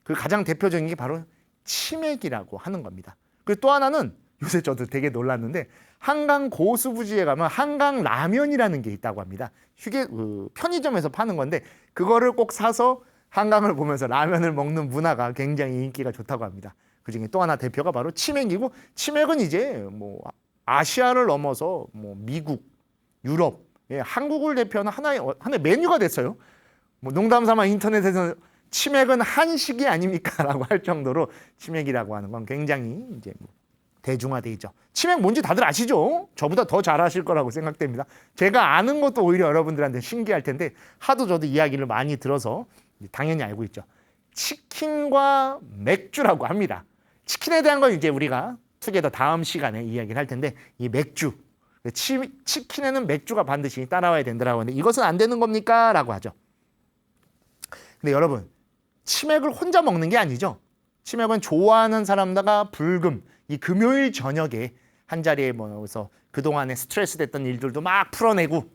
그 가장 대표적인 게 바로 치맥이라고 하는 겁니다. 그리고 또 하나는 요새 저도 되게 놀랐는데 한강 고수부지에 가면 한강 라면이라는 게 있다고 합니다. 편의점에서 파는 건데 그거를 꼭 사서 한강을 보면서 라면을 먹는 문화가 굉장히 인기가 좋다고 합니다. 그중에 또 하나 대표가 바로 치맥이고 치맥은 이제 뭐 아시아를 넘어서 뭐 미국, 유럽, 한국을 대표하는 하나의 메뉴가 됐어요. 뭐 농담 삼아 인터넷에서 치맥은 한식이 아닙니까? 라고 할 정도로 치맥이라고 하는 건 굉장히 이제 대중화돼 있죠. 치맥 뭔지 다들 아시죠? 저보다 더 잘 아실 거라고 생각됩니다. 제가 아는 것도 오히려 여러분들한테 신기할 텐데 하도 저도 이야기를 많이 들어서 당연히 알고 있죠. 치킨과 맥주라고 합니다. 치킨에 대한 건 이제 우리가 투게더 다음 시간에 이야기를 할 텐데 이 맥주, 치킨에는 맥주가 반드시 따라와야 된다라고 하는데 이것은 안 되는 겁니까? 라고 하죠. 근데 여러분 치맥을 혼자 먹는 게 아니죠. 치맥은 좋아하는 사람다가 불금, 이 금요일 저녁에 한자리에 모여서 그동안에 스트레스 됐던 일들도 막 풀어내고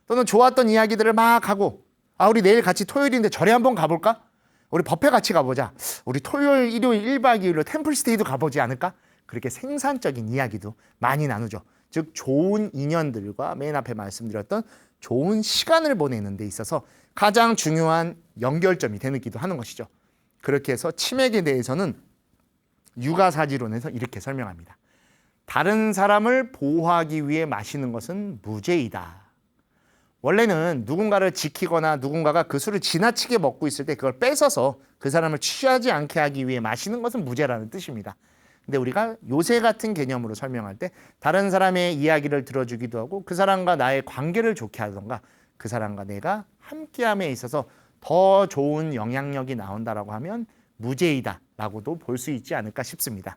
또는 좋았던 이야기들을 막 하고 우리 내일 같이 토요일인데 절에 한번 가볼까? 우리 뷔페 같이 가보자. 우리 토요일, 일요일 1박 2일로 템플스테이도 가보지 않을까? 그렇게 생산적인 이야기도 많이 나누죠. 즉 좋은 인연들과 맨 앞에 말씀드렸던 좋은 시간을 보내는 데 있어서 가장 중요한 연결점이 되기도 하는 것이죠. 그렇게 해서 치맥에 대해서는 육아사지론에서 이렇게 설명합니다. 다른 사람을 보호하기 위해 마시는 것은 무죄이다. 원래는 누군가를 지키거나 누군가가 그 술을 지나치게 먹고 있을 때 그걸 뺏어서 그 사람을 취하지 않게 하기 위해 마시는 것은 무죄라는 뜻입니다. 근데 우리가 요새 같은 개념으로 설명할 때 다른 사람의 이야기를 들어주기도 하고 그 사람과 나의 관계를 좋게 하던가 그 사람과 내가 함께함에 있어서 더 좋은 영향력이 나온다라고 하면 무죄이다라고도 볼 수 있지 않을까 싶습니다.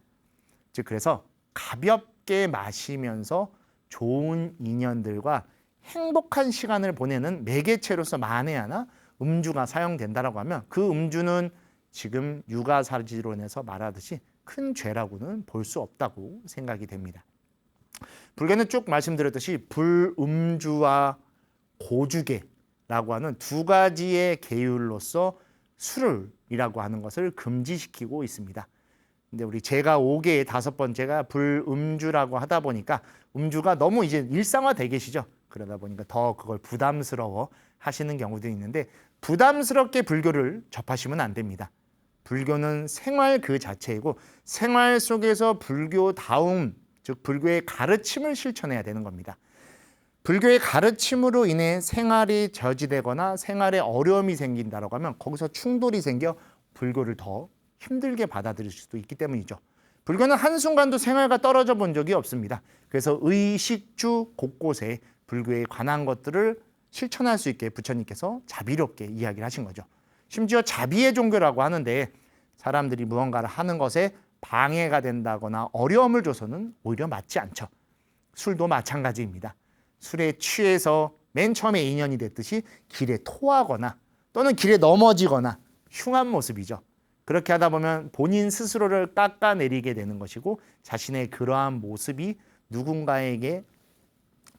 즉 그래서 가볍게 마시면서 좋은 인연들과 행복한 시간을 보내는 매개체로서 만에 하나 음주가 사용된다라고 하면 그 음주는 지금 육아사지론에서 말하듯이 큰 죄라고는 볼 수 없다고 생각이 됩니다. 불교는 쭉 말씀드렸듯이 불음주와 고주계라고 하는 두 가지의 계율로서 술이라고 하는 것을 금지시키고 있습니다. 근데 우리 제가 5개의 5번째가 불음주라고 하다 보니까 음주가 너무 이제 일상화돼 계시죠. 그러다 보니까 더 그걸 부담스러워 하시는 경우도 있는데 부담스럽게 불교를 접하시면 안 됩니다. 불교는 생활 그 자체이고 생활 속에서 불교다움, 즉 불교의 가르침을 실천해야 되는 겁니다. 불교의 가르침으로 인해 생활이 저지되거나 생활에 어려움이 생긴다고 하면 거기서 충돌이 생겨 불교를 더 힘들게 받아들일 수도 있기 때문이죠. 불교는 한순간도 생활과 떨어져 본 적이 없습니다. 그래서 의식주 곳곳에 불교에 관한 것들을 실천할 수 있게 부처님께서 자비롭게 이야기를 하신 거죠. 심지어 자비의 종교라고 하는데 사람들이 무언가를 하는 것에 방해가 된다거나 어려움을 줘서는 오히려 맞지 않죠. 술도 마찬가지입니다. 술에 취해서 맨 처음에 인연이 됐듯이 길에 토하거나 또는 길에 넘어지거나 흉한 모습이죠. 그렇게 하다 보면 본인 스스로를 깎아내리게 되는 것이고 자신의 그러한 모습이 누군가에게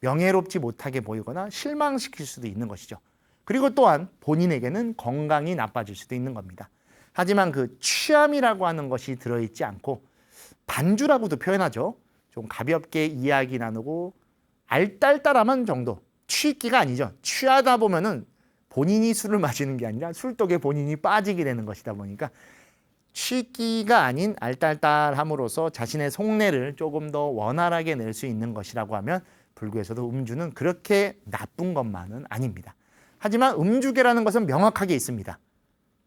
명예롭지 못하게 보이거나 실망시킬 수도 있는 것이죠. 그리고 또한 본인에게는 건강이 나빠질 수도 있는 겁니다. 하지만 그 취함이라고 하는 것이 들어있지 않고 반주라고도 표현하죠. 좀 가볍게 이야기 나누고 알딸딸함한 정도. 취기가 아니죠. 취하다 보면은 본인이 술을 마시는 게 아니라 술독에 본인이 빠지게 되는 것이다 보니까 취기가 아닌 알딸딸함으로써 자신의 속내를 조금 더 원활하게 낼 수 있는 것이라고 하면 불교에서도 음주는 그렇게 나쁜 것만은 아닙니다. 하지만 음주계라는 것은 명확하게 있습니다.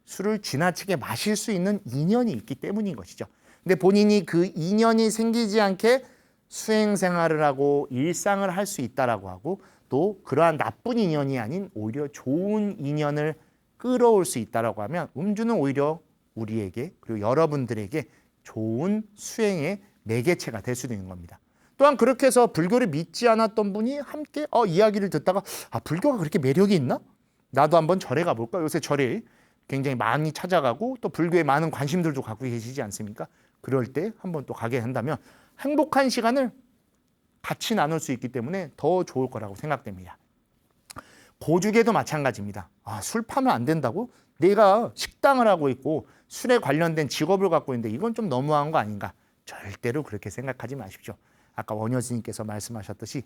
술을 지나치게 마실 수 있는 인연이 있기 때문인 것이죠. 근데 본인이 그 인연이 생기지 않게 수행 생활을 하고 일상을 할 수 있다라고 하고 또 그러한 나쁜 인연이 아닌 오히려 좋은 인연을 끌어올 수 있다라고 하면 음주는 오히려 우리에게 그리고 여러분들에게 좋은 수행의 매개체가 될 수도 있는 겁니다. 또한 그렇게 해서 불교를 믿지 않았던 분이 함께 이야기를 듣다가 불교가 그렇게 매력이 있나? 나도 한번 절에 가볼까? 요새 절에 굉장히 많이 찾아가고 또 불교에 많은 관심들도 갖고 계시지 않습니까? 그럴 때 한번 또 가게 한다면 행복한 시간을 같이 나눌 수 있기 때문에 더 좋을 거라고 생각됩니다. 고주계도 마찬가지입니다. 술 파면 안 된다고? 내가 식당을 하고 있고 술에 관련된 직업을 갖고 있는데 이건 좀 너무한 거 아닌가? 절대로 그렇게 생각하지 마십시오. 아까 원효 스님께서 말씀하셨듯이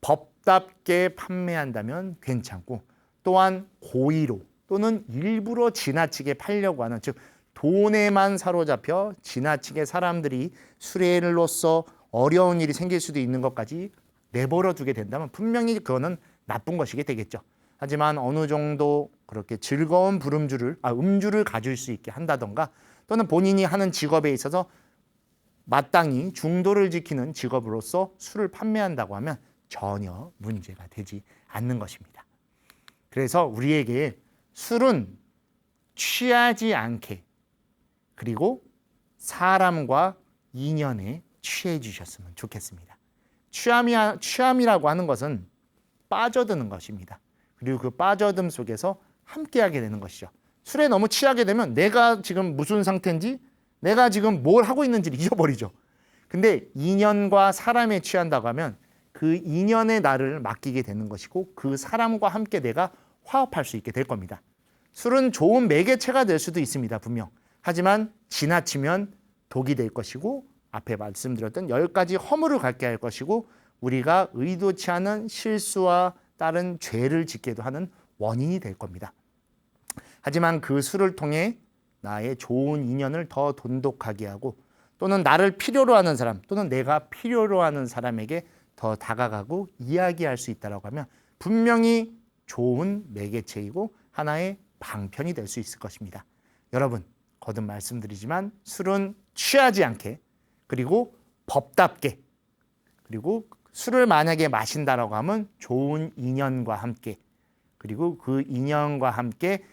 법답게 판매한다면 괜찮고 또한 고의로 또는 일부러 지나치게 팔려고 하는 즉 돈에만 사로잡혀 지나치게 사람들이 수레로서 어려운 일이 생길 수도 있는 것까지 내버려 두게 된다면 분명히 그거는 나쁜 것이게 되겠죠. 하지만 어느 정도 그렇게 즐거운 음주를 가질 수 있게 한다던가 또는 본인이 하는 직업에 있어서 마땅히 중도를 지키는 직업으로서 술을 판매한다고 하면 전혀 문제가 되지 않는 것입니다. 그래서 우리에게 술은 취하지 않게 그리고 사람과 인연에 취해 주셨으면 좋겠습니다. 취함이라고 하는 것은 빠져드는 것입니다. 그리고 그 빠져듦 속에서 함께하게 되는 것이죠. 술에 너무 취하게 되면 내가 지금 무슨 상태인지 내가 지금 뭘 하고 있는지를 잊어버리죠. 근데 인연과 사람에 취한다고 하면 그 인연의 나를 맡기게 되는 것이고 그 사람과 함께 내가 화합할 수 있게 될 겁니다. 술은 좋은 매개체가 될 수도 있습니다. 분명. 하지만 지나치면 독이 될 것이고 앞에 말씀드렸던 10가지 허물을 갖게 할 것이고 우리가 의도치 않은 실수와 따른 죄를 짓게도 하는 원인이 될 겁니다. 하지만 그 술을 통해 나의 좋은 인연을 더 돈독하게 하고 또는 나를 필요로 하는 사람 또는 내가 필요로 하는 사람에게 더 다가가고 이야기할 수 있다고 하면 분명히 좋은 매개체이고 하나의 방편이 될 수 있을 것입니다. 여러분, 거듭 말씀드리지만 술은 취하지 않게 그리고 법답게 그리고 술을 만약에 마신다라고 하면 좋은 인연과 함께 그리고 그 인연과 함께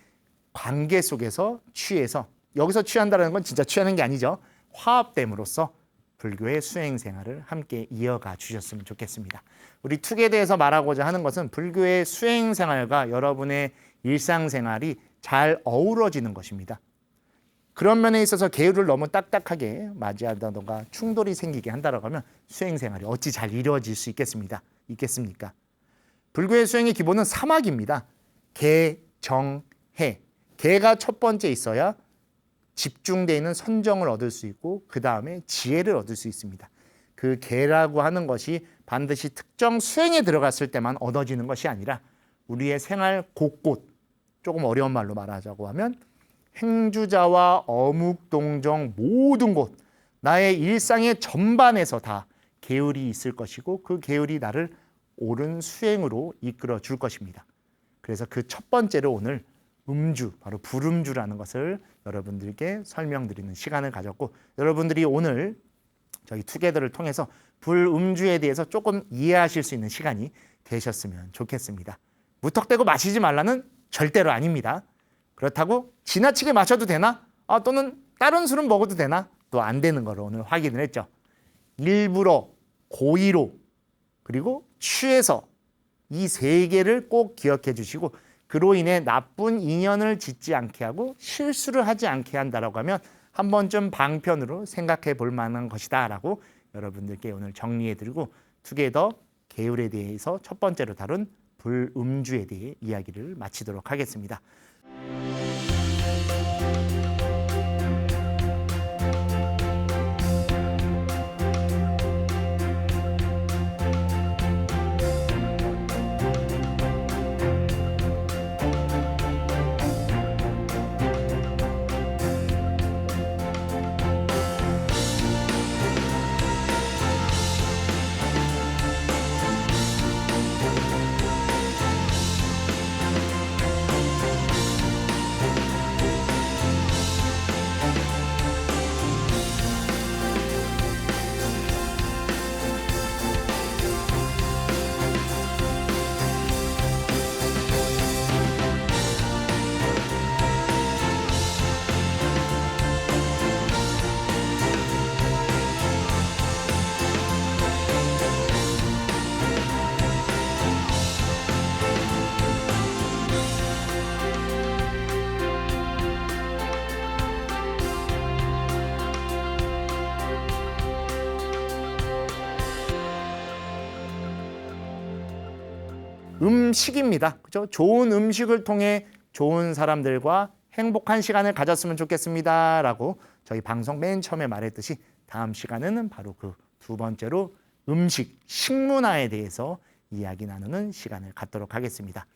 관계 속에서 취해서 여기서 취한다는 건 진짜 취하는 게 아니죠. 화합됨으로써 불교의 수행 생활을 함께 이어가 주셨으면 좋겠습니다. 우리 툭에 대해서 말하고자 하는 것은 불교의 수행 생활과 여러분의 일상생활이 잘 어우러지는 것입니다. 그런 면에 있어서 계율을 너무 딱딱하게 맞이한다던가 충돌이 생기게 한다고 하면 수행 생활이 어찌 잘 이루어질 수 있겠습니까? 불교의 수행의 기본은 사막입니다. 계, 정, 해. 계가 첫 번째 있어야 집중되어 있는 선정을 얻을 수 있고 그 다음에 지혜를 얻을 수 있습니다. 그 계라고 하는 것이 반드시 특정 수행에 들어갔을 때만 얻어지는 것이 아니라 우리의 생활 곳곳, 조금 어려운 말로 말하자고 하면 행주자와 어묵동정 모든 곳, 나의 일상의 전반에서 다 계율이 있을 것이고 그 계율이 나를 옳은 수행으로 이끌어 줄 것입니다. 그래서 그 첫 번째로 오늘 음주, 바로 불음주라는 것을 여러분들께 설명드리는 시간을 가졌고 여러분들이 오늘 저희 투게더를 통해서 불음주에 대해서 조금 이해하실 수 있는 시간이 되셨으면 좋겠습니다. 무턱대고 마시지 말라는 절대로 아닙니다. 그렇다고 지나치게 마셔도 되나? 또는 다른 술은 먹어도 되나? 또 안 되는 걸 오늘 확인을 했죠. 일부러, 고의로, 그리고 취해서 이 세 개를 꼭 기억해 주시고 그로 인해 나쁜 인연을 짓지 않게 하고 실수를 하지 않게 한다라고 하면 한 번쯤 방편으로 생각해 볼 만한 것이다라고 여러분들께 오늘 정리해 드리고 투게더 계율에 대해서 첫 번째로 다룬 불음주에 대해 이야기를 마치도록 하겠습니다. 음식입니다. 그렇죠? 좋은 음식을 통해 좋은 사람들과 행복한 시간을 가졌으면 좋겠습니다라고 저희 방송 맨 처음에 말했듯이 다음 시간에는 바로 그 두 번째로 음식, 식문화에 대해서 이야기 나누는 시간을 갖도록 하겠습니다.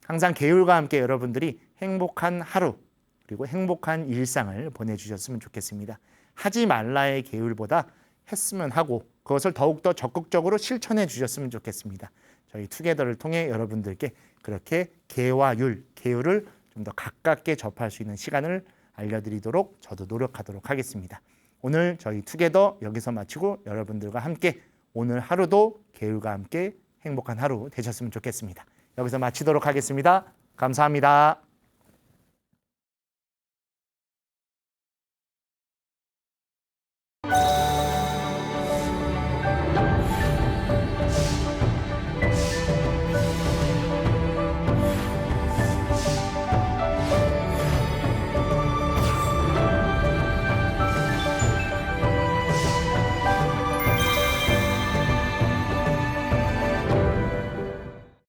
항상 계율과 함께 여러분들이 행복한 하루 그리고 행복한 일상을 보내주셨으면 좋겠습니다. 하지 말라의 계율보다 했으면 하고 그것을 더욱더 적극적으로 실천해 주셨으면 좋겠습니다. 저희 투게더를 통해 여러분들께 그렇게 계와 율, 계율을 좀 더 가깝게 접할 수 있는 시간을 알려드리도록 저도 노력하도록 하겠습니다. 오늘 저희 투게더 여기서 마치고 여러분들과 함께 오늘 하루도 계율과 함께 행복한 하루 되셨으면 좋겠습니다. 여기서 마치도록 하겠습니다. 감사합니다.